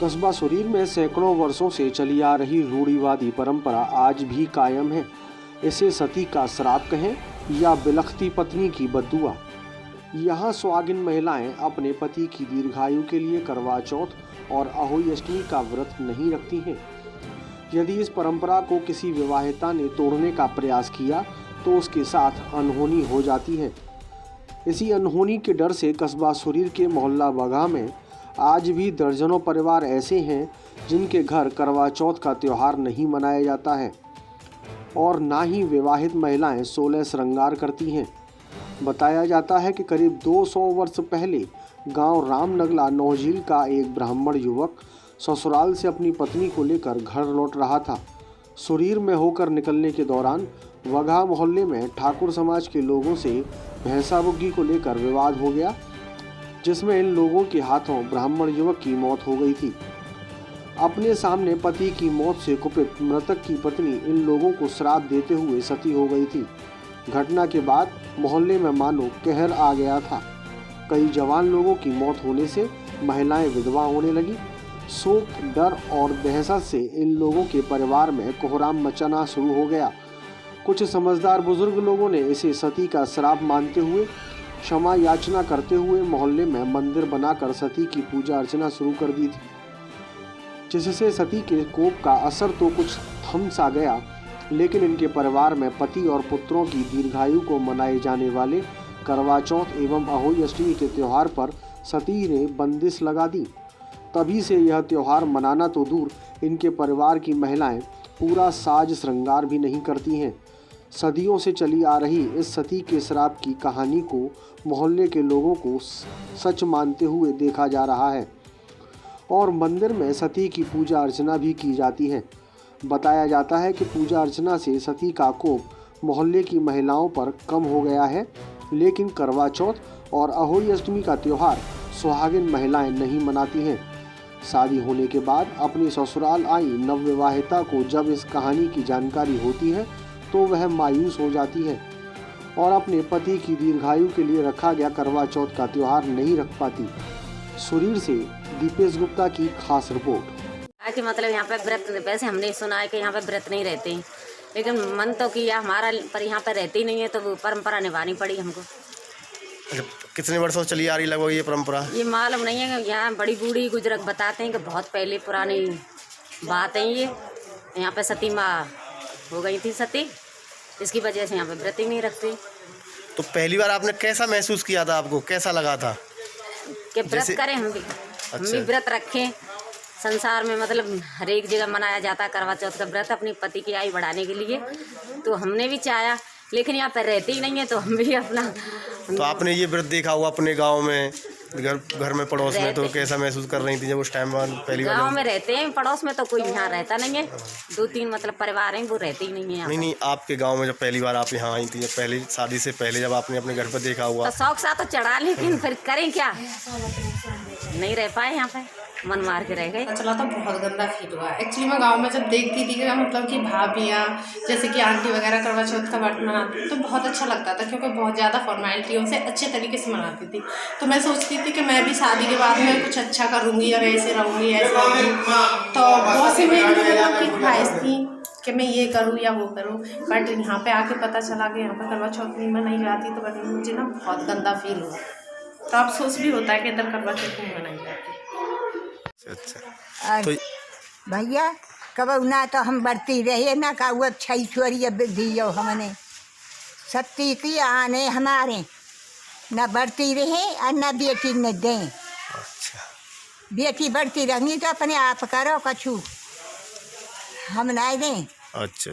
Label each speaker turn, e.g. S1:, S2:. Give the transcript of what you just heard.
S1: कस्बा सुरीर में सैकड़ों वर्षों से चली आ रही रूढ़िवादी परंपरा आज भी कायम है। इसे सती का श्राप कहें या बिलखती पत्नी की बद्दुआ। यहाँ सुहागिन महिलाएं अपने पति की दीर्घायु के लिए करवा चौथ और अहोई अष्टमी का व्रत नहीं रखती हैं। यदि इस परंपरा को किसी विवाहिता ने तोड़ने का प्रयास किया तो उसके साथ अनहोनी हो जाती है। इसी अनहोनी के डर से कस्बा सुरीर के मोहल्ला बगहा में आज भी दर्जनों परिवार ऐसे हैं जिनके घर करवा चौथ का त्यौहार नहीं मनाया जाता है और ना ही विवाहित महिलाएं 16 श्रृंगार करती हैं। बताया जाता है कि करीब 200 वर्ष पहले गांव रामनगला नौझील का एक ब्राह्मण युवक ससुराल से अपनी पत्नी को लेकर घर लौट रहा था। सुरीर में होकर निकलने के दौरान बगहा मोहल्ले में ठाकुर समाज के लोगों से भैंसा बुग्गी को लेकर विवाद हो गया, जिसमें इन लोगों के हाथों ब्राह्मण युवक की मौत हो गई थी। अपने सामने पति की मौत से कुपित मृतक की पत्नी इन लोगों को श्राप देते हुए सती हो गई थी। घटना के बाद मोहल्ले में मानो कहर आ गया था। कई जवान लोगों की मौत होने से महिलाएं विधवा होने लगी। शोक, डर और दहशत से इन लोगों के परिवार में कोहराम मचाना शुरू हो गया। कुछ समझदार बुजुर्ग लोगों ने इसे सती का श्राप मानते हुए क्षमा याचना करते हुए मोहल्ले में मंदिर बनाकर सती की पूजा अर्चना शुरू कर दी थी, जिससे सती के कोप का असर तो कुछ थम सा गया, लेकिन इनके परिवार में पति और पुत्रों की दीर्घायु को मनाए जाने वाले करवा चौथ एवं अहोई अष्टमी के त्यौहार पर सती ने बंदिश लगा दी। तभी से यह त्यौहार मनाना तो दूर, इनके परिवार की महिलाएं पूरा साज श्रृंगार भी नहीं करती हैं। सदियों से चली आ रही इस सती के श्राप की कहानी को मोहल्ले के लोगों को सच मानते हुए देखा जा रहा है और मंदिर में सती की पूजा अर्चना भी की जाती है। बताया जाता है कि पूजा अर्चना से सती का कोप मोहल्ले की महिलाओं पर कम हो गया है, लेकिन करवा चौथ और अहोई अष्टमी का त्यौहार सुहागिन महिलाएं नहीं मनाती हैं। शादी होने के बाद अपनी ससुराल आई नवविवाहिता को जब इस कहानी की जानकारी होती है तो वह मायूस हो जाती है और अपने पति की दीर्घायु के लिए रखा गया करवा चौथ का त्यौहार नहीं रख पाती। सुरीर से दीपेश गुप्ता की खास रिपोर्ट।
S2: मतलब यहाँ पे व्रत, वैसे हमने सुना है कि यहाँ पे व्रत नहीं रहते, लेकिन मन तो किया हमारा, पर यहाँ पे रहती नहीं है तो वो परंपरा निभानी पड़ी हमको।
S3: कितने वर्षों चली आ रही लगभग ये परंपरा? ये
S2: मालूम नहीं है, यहाँ बड़ी बूढ़ी बुजुर्ग बताते हैं कि बहुत पहले पुरानी बात है ये। यहाँ पे सती माँ हो गई थी सती, इसकी वजह से यहाँ पे व्रत ही नहीं रखते।
S3: तो पहली बार आपने कैसा महसूस किया था, आपको कैसा लगा था
S2: कि व्रत करें हम भी व्रत रखें। संसार में मतलब हर एक जगह मनाया जाता है करवा चौथ का व्रत अपनी पति की आयु बढ़ाने के लिए, तो हमने भी चाहा, लेकिन यहाँ पर रहते ही नहीं है तो हम भी अपना।
S3: तो आपने ये व्रत देखा हुआ अपने गांव में, घर में पड़ोस में, तो कैसा महसूस कर रही थी जब उस टाइम पहली बार?
S2: गांव में रहते हैं, पड़ोस में तो कोई यहाँ रहता नहीं है। 2-3 मतलब परिवार हैं वो रहते ही नहीं है।
S3: नहीं, आपके गांव में जब पहली बार आप यहाँ आई थी, जब पहले शादी से पहले जब आपने अपने घर पर देखा हुआ
S2: तो शौक सा तो चढ़ा, लेकिन फिर करें क्या, नहीं रह पाए यहाँ पे, मन मार के रह गए।
S4: चला तो बहुत गंदा फील हुआ। एक्चुअली मैं गांव में जब देखती थी कि मतलब कि भाभियाँ जैसे कि आंटी वगैरह करवा चौथ का व्रत मनाती तो बहुत अच्छा लगता था, क्योंकि बहुत ज़्यादा फॉर्मेलिटियों से अच्छे तरीके से मनाती थी। तो मैं सोचती थी कि मैं भी शादी के बाद में कुछ अच्छा करूँगी और ऐसे रहूँगी, ऐसे रहूँगी। तो बहुत सी मेरी मतलब की ख्वाहिश थी कि मैं ये करूँ या वो करूँ, बट यहाँ पे आके पता चला कि यहाँ पर करवा चौथ नहीं मनाई जाती। तो मुझे ना बहुत गंदा फील हुआ। तो अफसोस भी होता है कि इधर करवा चौथ नहीं मनाई जाती।
S3: अच्छा, तो
S5: भैया कब ना तो हम बढ़ती रहे ना का वो छोरी दियो हमने सत्ती की आने हमारे न बढ़ती रहे और न बेटी न दें।
S3: अच्छा,
S5: बेटी बढ़ती रहनी तो अपने आप करो कछु, हम नहीं दें।
S3: अच्छा।